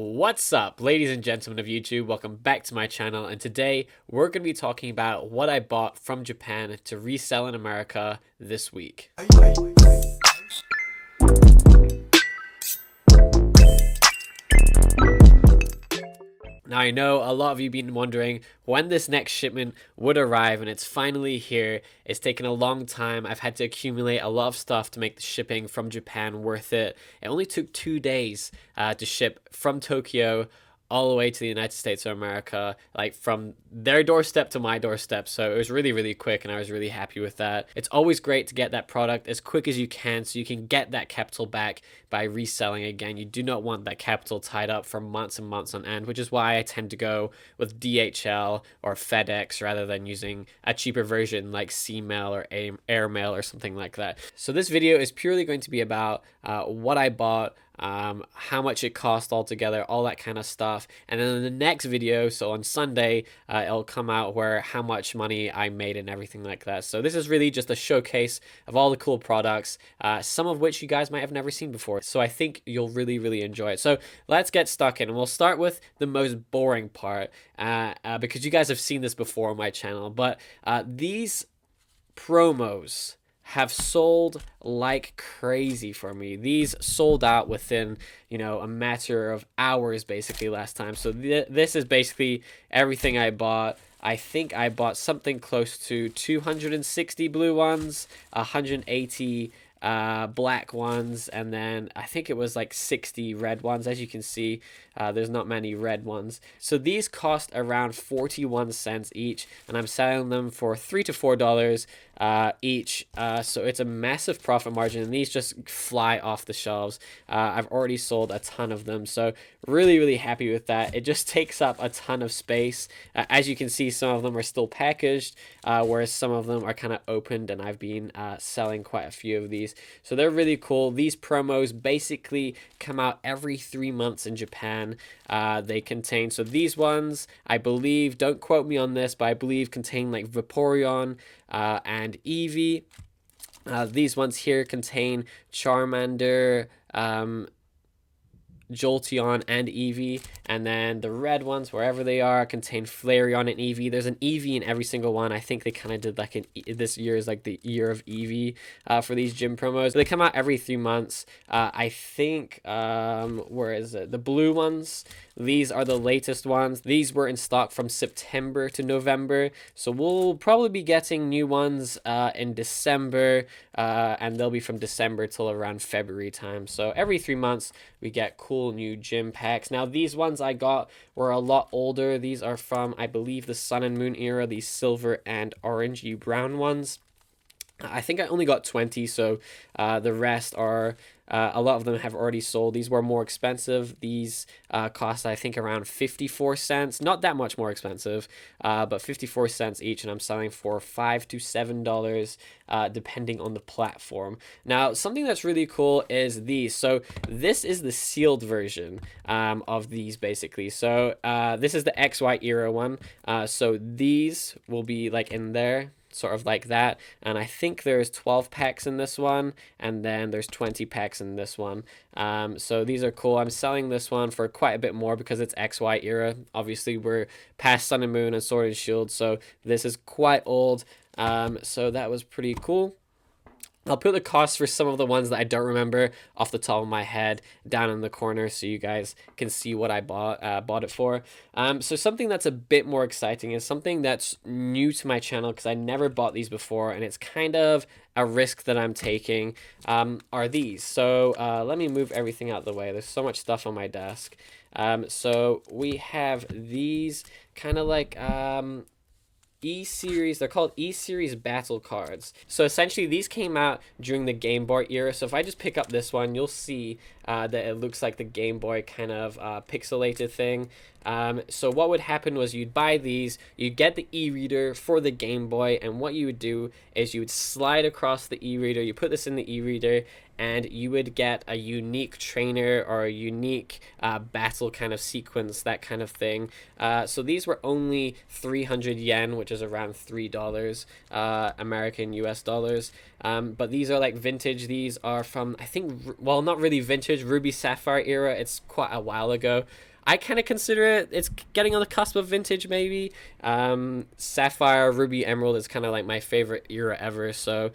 What's up, ladies and gentlemen of YouTube? Welcome back to my channel, and today we're going to be talking about what I bought from Japan to resell in America this week. Now, I know a lot of you have been wondering when this next shipment would arrive, and it's finally here. It's taken a long time. I've had to accumulate a lot of stuff to make the shipping from Japan worth it. It only took 2 days to ship from Tokyo all the way to the United States of America, like from their doorstep to my doorstep. So it was really quick, and I was really happy with that. It's always great to get that product as quick as you can so you can get that capital back by reselling again. You do not want that capital tied up for months and months on end, which is why I tend to go with DHL or FedEx rather than using a cheaper version like Cmail or Airmail or something like that. So this video is purely going to be about what I bought, how much it cost altogether, all that kind of stuff. And then in the next video, so on Sunday, it'll come out where how much money I made and everything like that. So this is really just a showcase of all the cool products, some of which you guys might have never seen before. So I think you'll really enjoy it. So let's get stuck in, and we'll start with the most boring part because you guys have seen this before on my channel. But these promos have sold like crazy for me. These sold out within, a matter of hours basically last time. So this is basically everything I bought. I think I bought something close to 260 blue ones, 180 black ones, and then I think it was like 60 red ones. As you can see, there's not many red ones. So these cost around 41 cents each, and I'm selling them for $3 to $4 each. So it's a massive profit margin, and these just fly off the shelves. I've already sold a ton of them, so really happy with that. It just takes up a ton of space. As you can see, some of them are still packaged, whereas some of them are kind of opened, and I've been selling quite a few of these. So they're really cool. These promos basically come out every 3 months in Japan. They contain, so these ones, I believe, don't quote me on this, but I believe contain like Vaporeon and Eevee. These ones here contain Charmander, Jolteon and Eevee, and then the red ones, wherever they are, contain Flareon and Eevee. There's an Eevee in every single one. I think they kind of did like this year is like the year of Eevee for these gym promos. They come out every 3 months. I think where is it? The blue ones, these are the latest ones. These were in stock from September to November, so we'll probably be getting new ones in December, and they'll be from December till around February time. So every 3 months we get cool new gym packs. Now these ones I got were a lot older. These are from, I believe, the Sun and Moon era, these silver and orangey brown ones. I think I only got 20, so the rest are a lot of them have already sold. These were more expensive. These cost, I think, around 54 cents. Not that much more expensive, but 54 cents each, and I'm selling for $5 to $7 depending on the platform. Now, something that's really cool is these. So this is the sealed version of these, basically. So this is the XY era one. So these will be like in there, sort of like that, and I think there's 12 packs in this one, and then there's 20 packs in this one. So these are cool. I'm selling this one for quite a bit more because it's XY era. Obviously we're past Sun and Moon and Sword and Shield, so this is quite old. So that was pretty cool. I'll put the cost for some of the ones that I don't remember off the top of my head down in the corner so you guys can see what I bought it for. So something that's a bit more exciting is something that's new to my channel because I never bought these before, and it's kind of a risk that I'm taking, are these. So let me move everything out of the way. There's so much stuff on my desk. So we have these kind of like ESeries. They're called ESeries battle cards. So essentially these came out during the Game Boy era. So if I just pick up this one, you'll see that it looks like the Game Boy kind of pixelated thing. So what would happen was you'd buy these, you'd get the e-reader for the Game Boy, and what you would do is you would slide across the e-reader, you put this in the e-reader, and you would get a unique trainer or a unique battle kind of sequence, that kind of thing. So these were only 300 yen, which is around $3 American US dollars. But these are like vintage. These are from, I think, well, not really vintage, Ruby Sapphire era. It's quite a while ago. I kind of consider it's getting on the cusp of vintage, maybe. Sapphire, Ruby, Emerald is kind of like my favorite era ever. So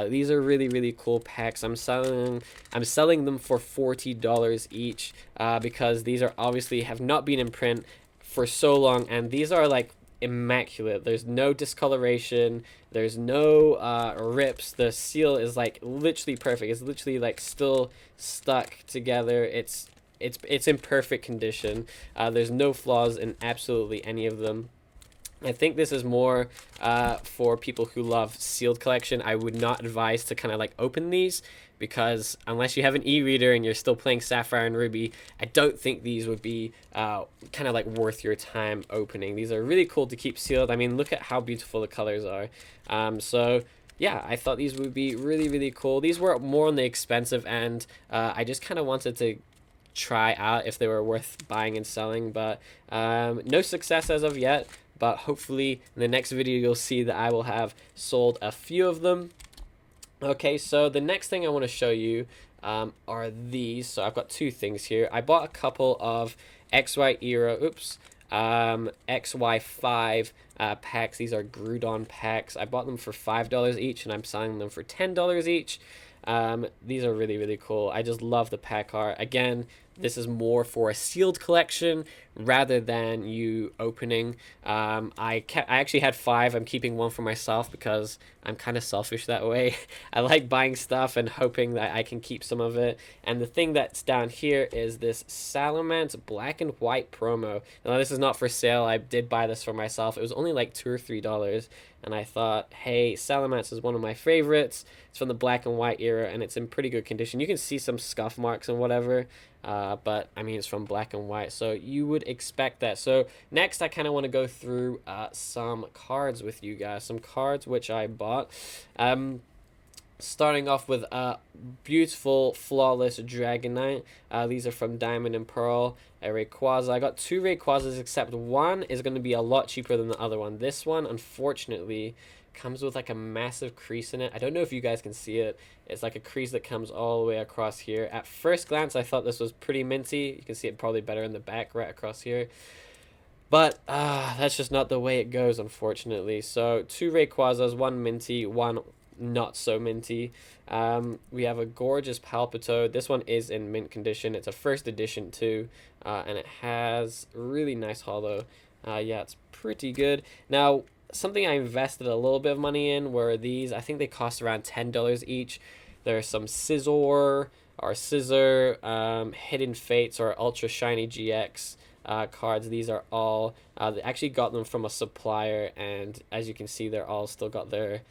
these are really, really cool packs. I'm selling them for $40 each because these are obviously have not been in print for so long, and these are like immaculate. There's no discoloration, there's no rips. The seal is like literally perfect. It's literally like still stuck together. It's in perfect condition. There's no flaws in absolutely any of them. I think this is more for people who love sealed collection. I would not advise to kind of like open these because unless you have an e-reader and you're still playing Sapphire and Ruby, I don't think these would be kind of like worth your time opening. These are really cool to keep sealed. I mean, look at how beautiful the colors are. So yeah, I thought these would be really, really cool. These were more on the expensive end. I just kind of wanted to try out if they were worth buying and selling, but no success as of yet. But hopefully in the next video you'll see that I will have sold a few of them. Okay, so the next thing I want to show you are these. So I've got two things here. I bought a couple of XY era, XY5 packs. These are Groudon packs. I bought them for $5 each, and I'm selling them for $10 each. These are really, really cool. I just love the pack art. Again, this is more for a sealed collection rather than you opening. I actually had 5. I'm keeping one for myself because I'm kind of selfish that way. I like buying stuff and hoping that I can keep some of it. And the thing that's down here is this Salamence black and white promo. Now this is not for sale. I did buy this for myself. It was only like $2 or $3. And I thought, hey, Salamence is one of my favorites. It's from the black and white era, and it's in pretty good condition. You can see some scuff marks and whatever, but I mean, it's from black and white, so you would expect that. So next, I kind of want to go through some cards with you guys, some cards which I bought. Starting off with a beautiful, flawless Dragonite. These are from Diamond and Pearl. A Rayquaza. I got 2 Rayquazas, except one is going to be a lot cheaper than the other one. This one, unfortunately, comes with like a massive crease in it. I don't know if you guys can see it. It's like a crease that comes all the way across here. At first glance, I thought this was pretty minty. You can see it probably better in the back right across here. But that's just not the way it goes, unfortunately. So 2 Rayquazas, 1 minty, 1 not so minty. We have a gorgeous Palpitoad. This one is in mint condition. It's a first edition too, and it has really nice holo. Yeah, it's pretty good. Now, something I invested a little bit of money in were these. I think they cost around $10 each. There's some Scizor or Scissor, Hidden Fates, or Ultra Shiny GX cards. These are all, they actually got them from a supplier, and as you can see, they're all still got their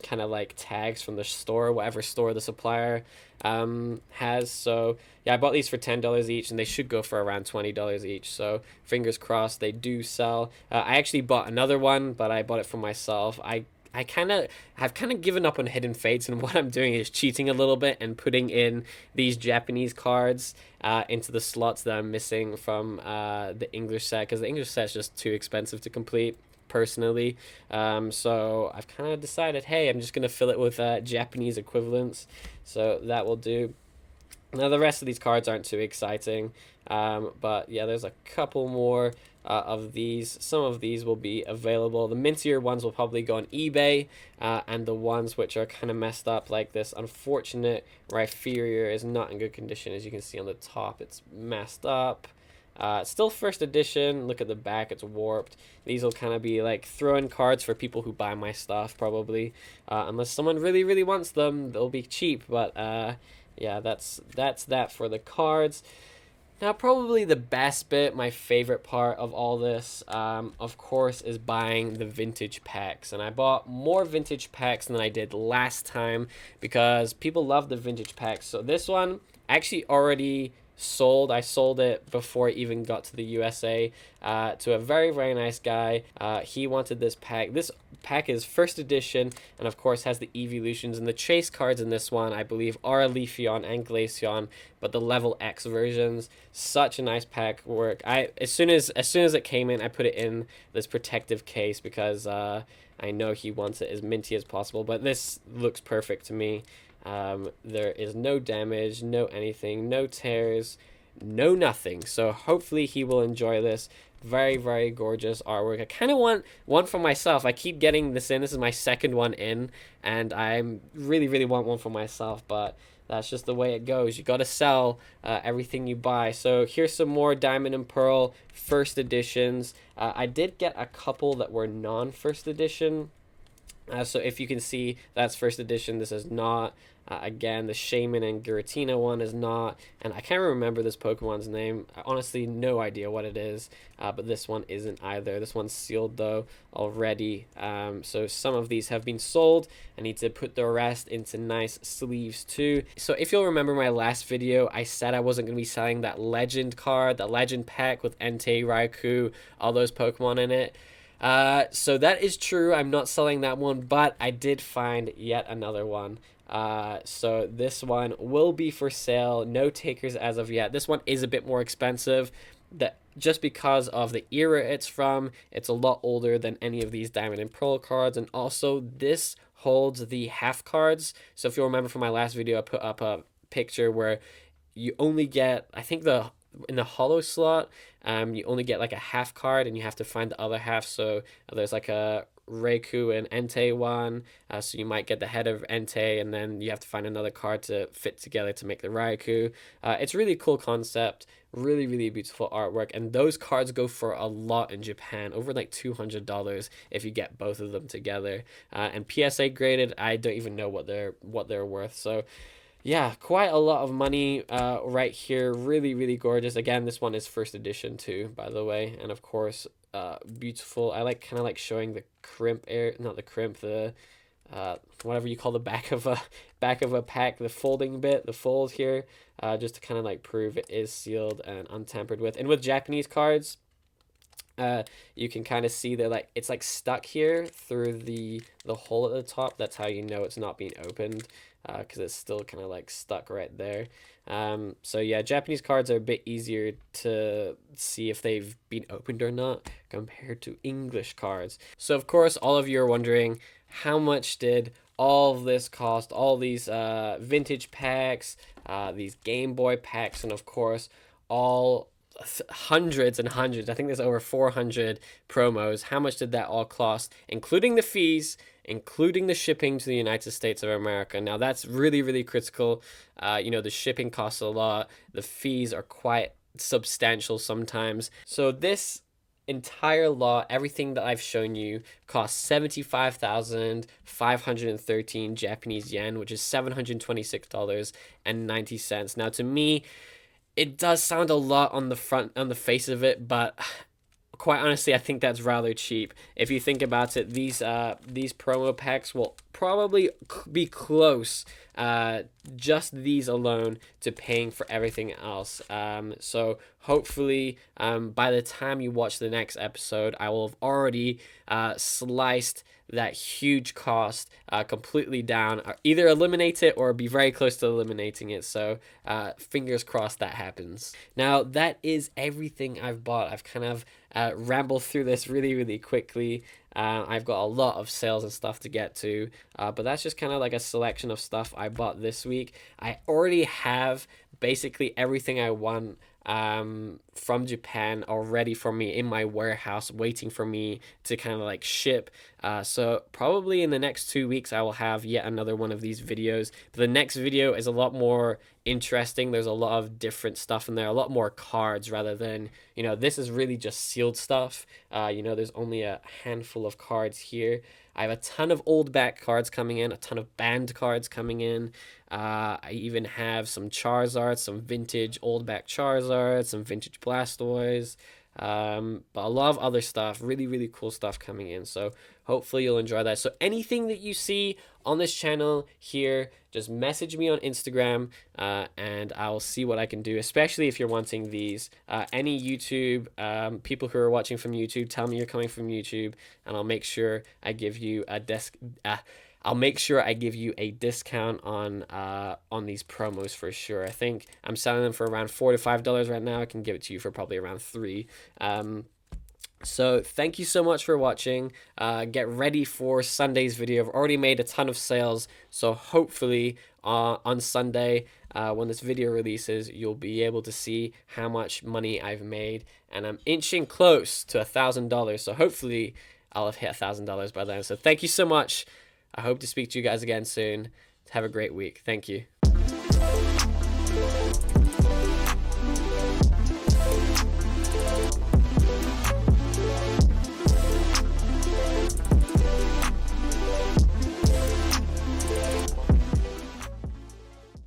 kind of like tags from the store, whatever store the supplier has. So yeah, I bought these for $10 each, and they should go for around $20 each, so fingers crossed they do sell. I actually bought another one, but I bought it for myself. I've kind of given up on Hidden Fates, and what I'm doing is cheating a little bit and putting in these Japanese cards into the slots that I'm missing from the English set, because the English set's just too expensive to complete, personally. So I've kind of decided, hey, I'm just going to fill it with Japanese equivalents, so that will do. Now, the rest of these cards aren't too exciting, but yeah, there's a couple more of these. Some of these will be available. The mintier ones will probably go on eBay, and the ones which are kind of messed up, like this unfortunate Rhyperior, is not in good condition. As you can see on the top, it's messed up. Still first edition. Look at the back, it's warped. These will kind of be like throw-in cards for people who buy my stuff, probably. Unless someone really, really wants them, they'll be cheap, but yeah, that's that for the cards. Now, probably the best bit, my favorite part of all this, of course, is buying the vintage packs. And I bought more vintage packs than I did last time because people love the vintage packs. So this one actually already sold. I sold it before it even got to the USA to a very, very nice guy. He wanted this pack. This pack is first edition, and of course has the evolutions, and the chase cards in this one I believe are Leafeon and Glaceon, but the level X versions. Such a nice pack work. As soon as it came in, I put it in this protective case because I know he wants it as minty as possible, but this looks perfect to me. There is no damage, no anything, no tears, no nothing. So hopefully he will enjoy this. Very, very gorgeous artwork. I kind of want one for myself. I keep getting this in. This is my second one in, and I really, really want one for myself, but that's just the way it goes. You got to sell everything you buy. So here's some more Diamond and Pearl first editions. I did get a couple that were non-first edition. So if you can see, that's first edition. This is not. Again, the Shaman and Giratina one is not, and I can't remember this Pokemon's name. I honestly no idea what it is, but this one isn't either. This one's sealed though already. So some of these have been sold. I need to put the rest into nice sleeves too. So if you'll remember my last video, I said I wasn't going to be selling that legend card, that legend pack with Entei, Raikou, all those Pokemon in it. So that is true. I'm not selling that one, but I did find yet another one. So this one will be for sale. No takers as of yet. This one is a bit more expensive. That just because of the era it's from, it's a lot older than any of these Diamond and Pearl cards, and also this holds the half cards. So if you'll remember from my last video, I put up a picture where you only get, I think in the hollow slot, you only get like a half card, and you have to find the other half. So there's like a Raikou and Entei one, so you might get the head of Entei, and then you have to find another card to fit together to make the Raikou. It's really cool concept, really, really beautiful artwork, and those cards go for a lot in Japan, over like $200 if you get both of them together. And PSA graded, I don't even know what they're worth. So yeah, quite a lot of money right here. Really, really gorgeous. Again, this one is first edition too, by the way. And of course, beautiful. I kind of like showing the crimp not the crimp, the whatever you call the back of a pack, the folding bit, the fold here, just to kind of like prove it is sealed and untampered with. And with Japanese cards, you can kind of see that like it's like stuck here through the hole at the top. That's how you know it's not being opened, because it's still kind of like stuck right there. So yeah, Japanese cards are a bit easier to see if they've been opened or not compared to English cards. So of course, all of you are wondering, how much did all of this cost? All these vintage packs, these Game Boy packs, and of course all hundreds and hundreds, I think there's over 400 promos. How much did that all cost, including the fees, including the shipping to the United States of America? Now that's really, really critical. The shipping costs a lot, the fees are quite substantial sometimes. So this entire lot, everything that I've shown you, costs 75,513 Japanese yen, which is $726.90. Now to me, it does sound a lot on the face of it, but quite honestly, I think that's rather cheap. If you think about it, these promo packs will probably be close, just these alone, to paying for everything else. So hopefully, by the time you watch the next episode, I will have already sliced that huge cost completely down, either eliminate it or be very close to eliminating it. So fingers crossed that happens. Now that is everything I've bought. I've kind of rambled through this really, really quickly. I've got a lot of sales and stuff to get to, but that's just kind of like a selection of stuff I bought this week. I already have basically everything I want from Japan already for me in my warehouse, waiting for me to kind of like ship. So probably in the next 2 weeks I will have yet another one of these videos, but the next video is a lot more interesting. There's a lot of different stuff in there, a lot more cards rather than, this is really just sealed stuff. There's only a handful of cards here. I have a ton of old back cards coming in, a ton of banned cards coming in. I even have some Charizards, some vintage old back Charizards, some vintage Blastoise, but a lot of other stuff, really, really cool stuff coming in. So hopefully you'll enjoy that. So anything that you see on this channel here, just message me on Instagram, and I'll see what I can do, especially if you're wanting these. Any YouTube, people who are watching from YouTube, tell me you're coming from YouTube, and I'll make sure I give you a discount on these promos for sure. I think I'm selling them for around $4 to $5 right now. I can give it to you for probably around $3. So thank you so much for watching. Get ready for Sunday's video. I've already made a ton of sales, so hopefully on Sunday when this video releases, you'll be able to see how much money I've made, and I'm inching close to $1,000. So hopefully I'll have hit $1,000 by then. So thank you so much. I hope to speak to you guys again soon. Have a great week. Thank you.